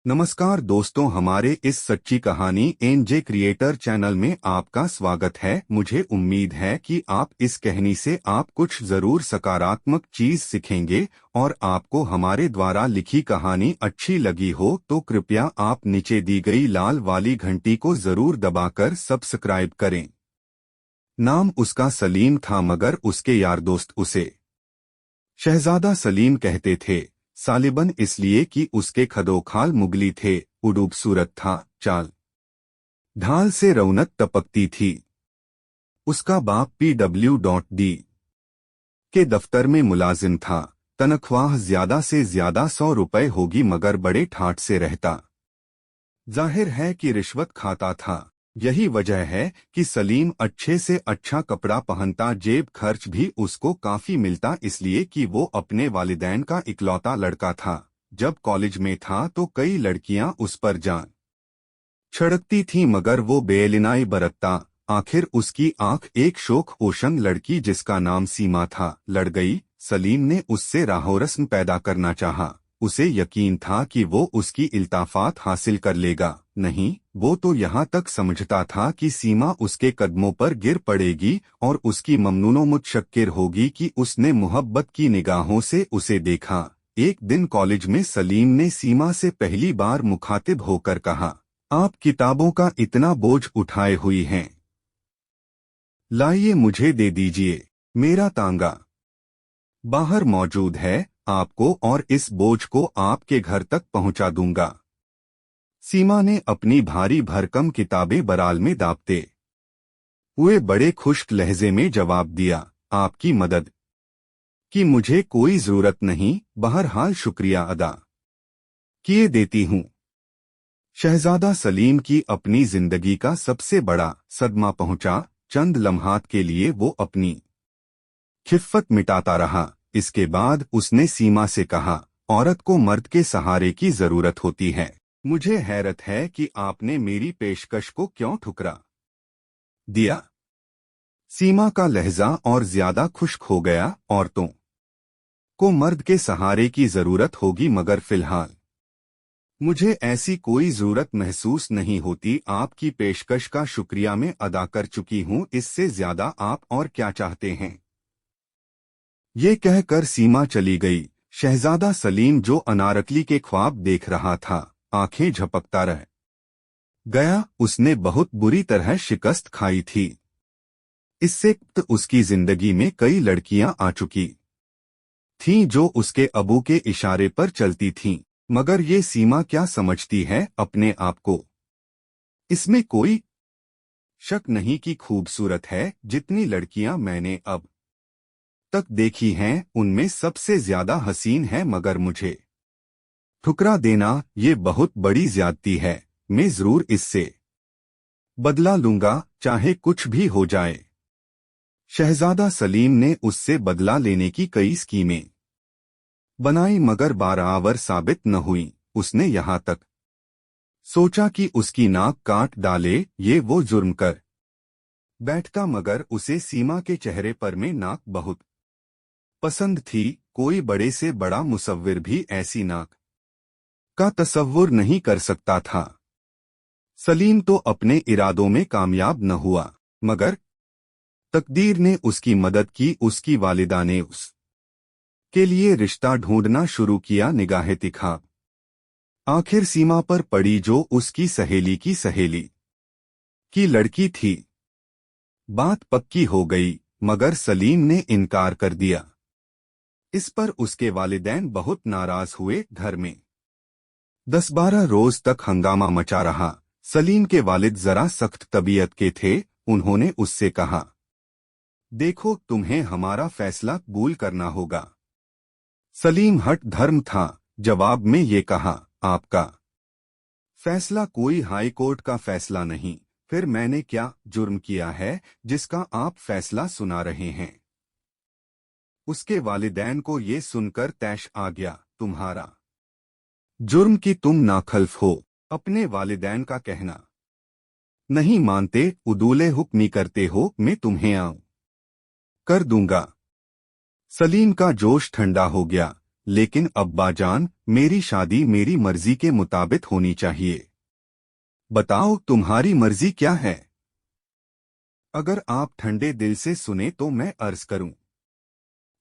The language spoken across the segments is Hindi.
नमस्कार दोस्तों, हमारे इस सच्ची कहानी एनजे क्रिएटर चैनल में आपका स्वागत है। मुझे उम्मीद है कि आप इस कहानी से आप कुछ जरूर सकारात्मक चीज सीखेंगे और आपको हमारे द्वारा लिखी कहानी अच्छी लगी हो तो कृपया आप नीचे दी गई लाल वाली घंटी को जरूर दबाकर सब्सक्राइब करें। नाम उसका सलीम था, मगर उसके यार दोस्त उसे शहजादा सलीम कहते थे। सालिबन इसलिए कि उसके खदोखाल मुगली थे, उडूब सूरत था, चाल ढाल से रौनक टपकती थी। उसका बाप PWD के दफ्तर में मुलाजिम था। तनख्वाह ज्यादा से ज्यादा 100 रुपए होगी, मगर बड़े ठाठ से रहता। जाहिर है कि रिश्वत खाता था। यही वजह है कि सलीम अच्छे से अच्छा कपड़ा पहनता, जेब खर्च भी उसको काफी मिलता, इसलिए कि वो अपने वालिदैन का इकलौता लड़का था। जब कॉलेज में था तो कई लड़कियां उस पर जान छिड़कती थीं, मगर वो बेइलिनाई बरतता। आखिर उसकी आंख एक शोख ओशन लड़की जिसका नाम सीमा था लड़ गई। सलीम ने उससे राहोरस्म पैदा करना चाहा। उसे यकीन था कि वो उसकी इल्ताफात हासिल कर लेगा। नहीं, वो तो यहाँ तक समझता था कि सीमा उसके कदमों पर गिर पड़ेगी और उसकी ममनूनो मुतशक्किर होगी कि उसने मोहब्बत की निगाहों से उसे देखा। एक दिन कॉलेज में सलीम ने सीमा से पहली बार मुखातिब होकर कहा, आप किताबों का इतना बोझ उठाए हुई हैं, लाइए मुझे दे दीजिए। मेरा तांगा बाहर मौजूद है, आपको और इस बोझ को आपके घर तक पहुंचा दूंगा। सीमा ने अपनी भारी भरकम किताबें बराल में दाबते हुए बड़े खुश्क लहजे में जवाब दिया, आपकी मदद की मुझे कोई जरूरत नहीं, बहरहाल शुक्रिया अदा किए देती हूँ। शहजादा सलीम की अपनी जिंदगी का सबसे बड़ा सदमा पहुंचा। चंद लम्हात के लिए वो अपनी खिफ़्फ़त मिटाता रहा। इसके बाद उसने सीमा से कहा, औरत को मर्द के सहारे की जरूरत होती है। मुझे हैरत है कि आपने मेरी पेशकश को क्यों ठुकरा दिया। सीमा का लहजा और ज्यादा खुश्क हो गया। औरतों को मर्द के सहारे की जरूरत होगी, मगर फिलहाल मुझे ऐसी कोई जरूरत महसूस नहीं होती। आपकी पेशकश का शुक्रिया मैं अदा कर चुकी हूँ, इससे ज्यादा आप और क्या चाहते हैं। ये कहकर सीमा चली गई। शहजादा सलीम, जो अनारकली के ख्वाब देख रहा था, आंखें झपकता रह गया। उसने बहुत बुरी तरह शिकस्त खाई थी। इससे उसकी जिंदगी में कई लड़कियां आ चुकी थीं जो उसके अबू के इशारे पर चलती थीं, मगर ये सीमा क्या समझती है अपने आप को। इसमें कोई शक नहीं कि खूबसूरत है। जितनी लड़कियां मैंने अब तक देखी हैं, उनमें सबसे ज्यादा हसीन है, मगर मुझे ठुकरा देना ये बहुत बड़ी ज्यादती है। मैं जरूर इससे बदला लूंगा, चाहे कुछ भी हो जाए। शहजादा सलीम ने उससे बदला लेने की कई स्कीमें बनाई, मगर बारावर साबित न हुई। उसने यहाँ तक सोचा कि उसकी नाक काट डाले, ये वो जुर्म कर बैठता, मगर उसे सीमा के चेहरे पर में नाक बहुत पसंद थी। कोई बड़े से बड़ा मुसव्विर भी ऐसी नाक का तसव्वुर नहीं कर सकता था। सलीम तो अपने इरादों में कामयाब न हुआ, मगर तकदीर ने उसकी मदद की। उसकी वालिदा ने उस के लिए रिश्ता ढूंढना शुरू किया। निगाहे तिखा आखिर सीमा पर पड़ी, जो उसकी सहेली की लड़की थी। बात पक्की हो गई, मगर सलीम ने इनकार कर दिया। इस पर उसके वालिदैन बहुत नाराज हुए। घर में 10-12 रोज तक हंगामा मचा रहा। सलीम के वालिद जरा सख्त तबीयत के थे। उन्होंने उससे कहा, देखो, तुम्हें हमारा फैसला कबूल करना होगा। सलीम हठ धर्म था। जवाब में ये कहा, आपका फैसला कोई हाई कोर्ट का फैसला नहीं। फिर मैंने क्या जुर्म किया है जिसका आप फैसला सुना रहे हैं। उसके वालिदैन को ये सुनकर तैश आ गया। तुम्हारा जुर्म कि तुम नाखल्फ हो। अपने वालिदैन का कहना नहीं मानते, उदूले हुक्मी करते हो। मैं तुम्हें आऊं कर दूंगा। सलीम का जोश ठंडा हो गया, लेकिन अब्बाजान, मेरी शादी मेरी मर्जी के मुताबिक होनी चाहिए। बताओ तुम्हारी मर्जी क्या है? अगर आप ठंडे दिल से सुने तो मैं अर्ज करूं।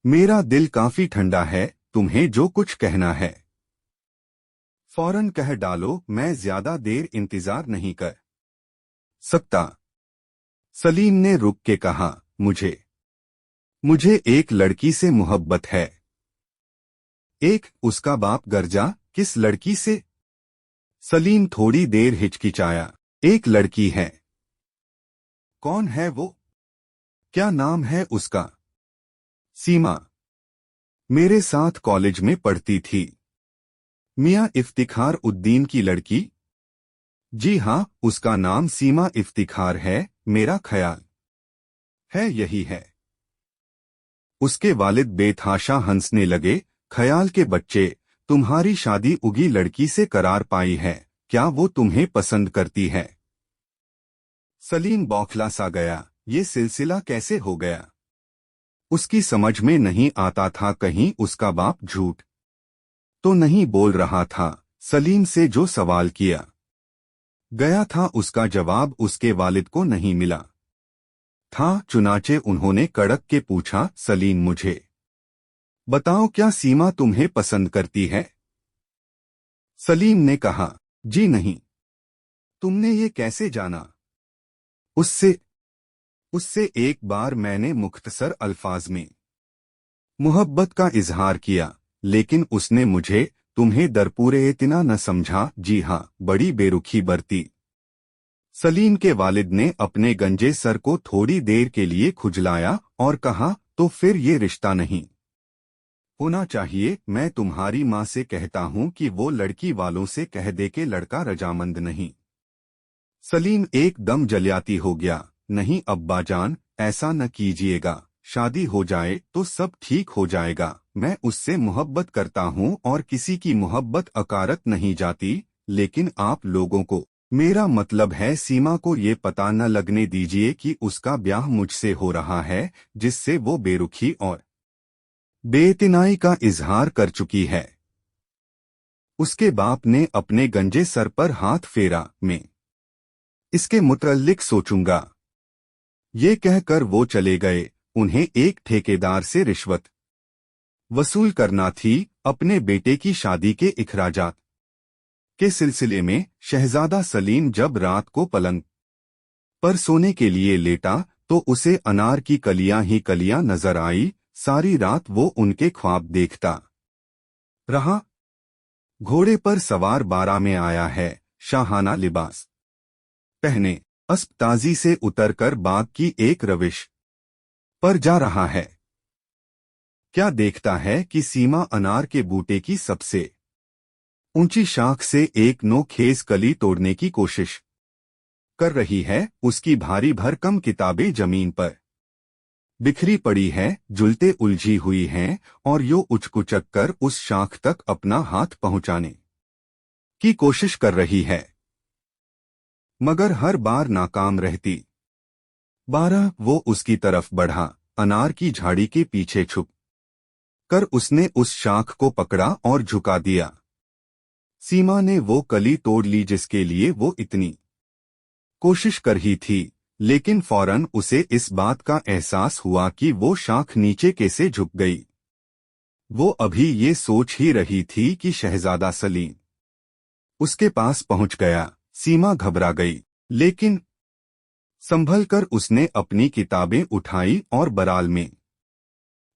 मेरा दिल काफी ठंडा है, तुम्हें जो कुछ कहना है फौरन कह डालो, मैं ज्यादा देर इंतजार नहीं कर सकता। सलीम ने रुक के कहा, मुझे मुझे एक लड़की से मोहब्बत है। एक? उसका बाप गर्जा, किस लड़की से? सलीम थोड़ी देर हिचकिचाया। एक लड़की है। कौन है वो? क्या नाम है उसका? सीमा। मेरे साथ कॉलेज में पढ़ती थी। मियां इफ्तिखार उद्दीन की लड़की? जी हाँ, उसका नाम सीमा इफ्तिखार है, मेरा ख्याल है यही है। उसके वालिद बेतहाशा हंसने लगे। ख्याल के बच्चे, तुम्हारी शादी उगी लड़की से करार पाई है, क्या वो तुम्हें पसंद करती है? सलीम बौखला सा गया, ये सिलसिला कैसे हो गया? उसकी समझ में नहीं आता था, कहीं उसका बाप झूठ तो नहीं बोल रहा था। सलीम से जो सवाल किया गया था उसका जवाब उसके वालिद को नहीं मिला था। चुनाचे उन्होंने कड़क के पूछा, सलीम मुझे बताओ, क्या सीमा तुम्हें पसंद करती है? सलीम ने कहा, जी नहीं। तुमने ये कैसे जाना? उससे उससे एक बार मैंने मुख्तसर अल्फाज में मोहब्बत का इजहार किया, लेकिन उसने मुझे तुम्हें दरपूरे इतना न समझा। जी हाँ, बड़ी बेरुखी बरती। सलीम के वालिद ने अपने गंजे सर को थोड़ी देर के लिए खुजलाया और कहा, तो फिर ये रिश्ता नहीं होना चाहिए। मैं तुम्हारी माँ से कहता हूँ कि वो लड़की वालों से कह दे के लड़का रजामंद नहीं। सलीम एकदम जलियाती हो गया। नहीं अब्बाजान, ऐसा न कीजिएगा, शादी हो जाए तो सब ठीक हो जाएगा। मैं उससे मोहब्बत करता हूँ और किसी की मोहब्बत अकारत नहीं जाती, लेकिन आप लोगों को, मेरा मतलब है सीमा को, ये पता न लगने दीजिए कि उसका ब्याह मुझसे हो रहा है, जिससे वो बेरुखी और बेइतनाई का इजहार कर चुकी है। उसके बाप ने अपने गंजे सर पर हाथ फेरा, मैं इसके मुतल्लिक सोचूंगा। ये कहकर वो चले गए। उन्हें एक ठेकेदार से रिश्वत वसूल करना थी। अपने बेटे की शादी के इखराजात के सिलसिले में शहजादा सलीम जब रात को पलंग पर सोने के लिए लेटा तो उसे अनार की कलियां ही कलियां नजर आई। सारी रात वो उनके ख्वाब देखता रहा। घोड़े पर सवार बारात में आया है, शाहाना लिबास पहने अस्पताजी से उतरकर बाग की एक रविश पर जा रहा है। क्या देखता है कि सीमा अनार के बूटे की सबसे ऊंची शाख से एक नोखेज कली तोड़ने की कोशिश कर रही है। उसकी भारी भरकम किताबें जमीन पर बिखरी पड़ी है, जुलते उलझी हुई हैं और यो उचकुचक कर उस शाख तक अपना हाथ पहुंचाने की कोशिश कर रही है, मगर हर बार नाकाम रहती। वो उसकी तरफ बढ़ा। अनार की झाड़ी के पीछे छुप कर उसने उस शाख को पकड़ा और झुका दिया। सीमा ने वो कली तोड़ ली जिसके लिए वो इतनी कोशिश कर ही थी, लेकिन फौरन उसे इस बात का एहसास हुआ कि वो शाख नीचे कैसे झुक गई। वो अभी ये सोच ही रही थी कि शहजादा सलीम उसके पास पहुंच गया। सीमा घबरा गई, लेकिन संभल कर उसने अपनी किताबें उठाई और बराल में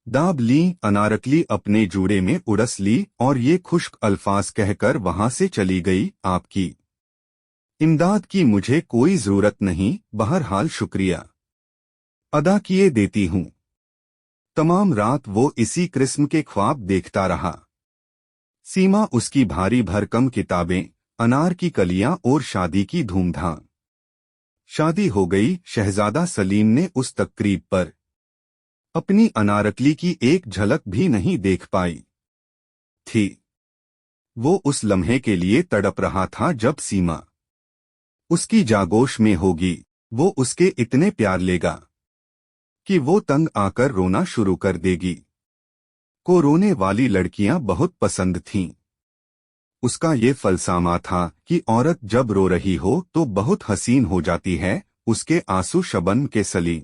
दाब ली। अनारकली अपने जूड़े में उड़स ली और ये खुश्क अल्फाज कहकर वहां से चली गई, आपकी इमदाद की मुझे कोई जरूरत नहीं, बहरहाल शुक्रिया अदा किए देती हूँ। तमाम रात वो इसी किस्म के ख्वाब देखता रहा। सीमा, उसकी भारी भरकम किताबें, अनार की कलियां और शादी की धूमधाम। शादी हो गई। शहजादा सलीम ने उस तकरीब पर अपनी अनारकली की एक झलक भी नहीं देख पाई थी। वो उस लम्हे के लिए तड़प रहा था जब सीमा उसकी जागोश में होगी। वो उसके इतने प्यार लेगा कि वो तंग आकर रोना शुरू कर देगी। को रोने वाली लड़कियां बहुत पसंद थीं। उसका ये फलसामा था कि औरत जब रो रही हो तो बहुत हसीन हो जाती है। उसके आंसू शबनम के सलीम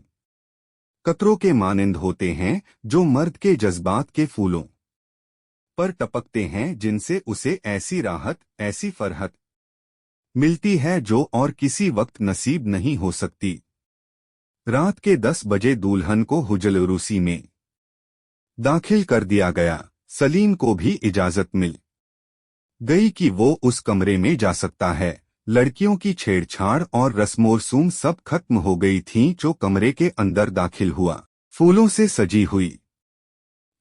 कतरों के मानिंद होते हैं जो मर्द के जज्बात के फूलों पर टपकते हैं, जिनसे उसे ऐसी राहत, ऐसी फरहत मिलती है जो और किसी वक्त नसीब नहीं हो सकती। रात के 10 बजे दुल्हन को हुजलरूसी में दाखिल कर दिया गया। सलीम को भी इजाजत मिल गई कि वो उस कमरे में जा सकता है। लड़कियों की छेड़छाड़ और रस्मोरसूम सब खत्म हो गई थीं। जो कमरे के अंदर दाखिल हुआ, फूलों से सजी हुई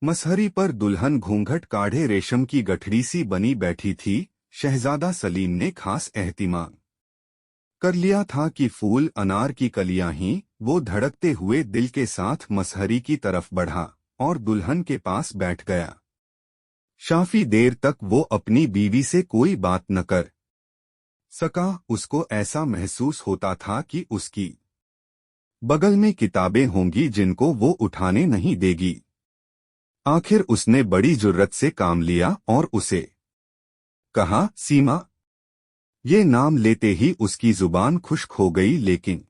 मसहरी पर दुल्हन घूंघट काढ़े रेशम की गठड़ी सी बनी बैठी थी। शहजादा सलीम ने खास एहतिमाम कर लिया था कि फूल अनार की कलियां ही। वो धड़कते हुए दिल के साथ मसहरी की तरफ बढ़ा और दुल्हन के पास बैठ गया। काफी देर तक वो अपनी बीवी से कोई बात न कर सका। उसको ऐसा महसूस होता था कि उसकी बगल में किताबें होंगी जिनको वो उठाने नहीं देगी। आखिर उसने बड़ी जुर्रत से काम लिया और उसे कहा, सीमा। ये नाम लेते ही उसकी जुबान खुश्क हो गई, लेकिन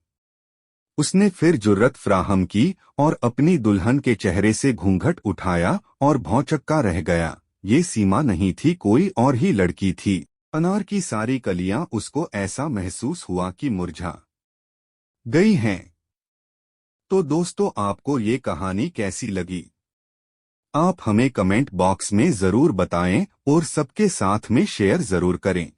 उसने फिर जुर्रत फ्राहम की और अपनी दुल्हन के चेहरे से घूंघट उठाया और भौंचक्का रह गया। ये सीमा नहीं थी, कोई और ही लड़की थी। अनार की सारी कलियां उसको ऐसा महसूस हुआ कि मुरझा गई हैं। तो दोस्तों, आपको ये कहानी कैसी लगी? आप हमें कमेंट बॉक्स में जरूर बताएं और सबके साथ में शेयर जरूर करें।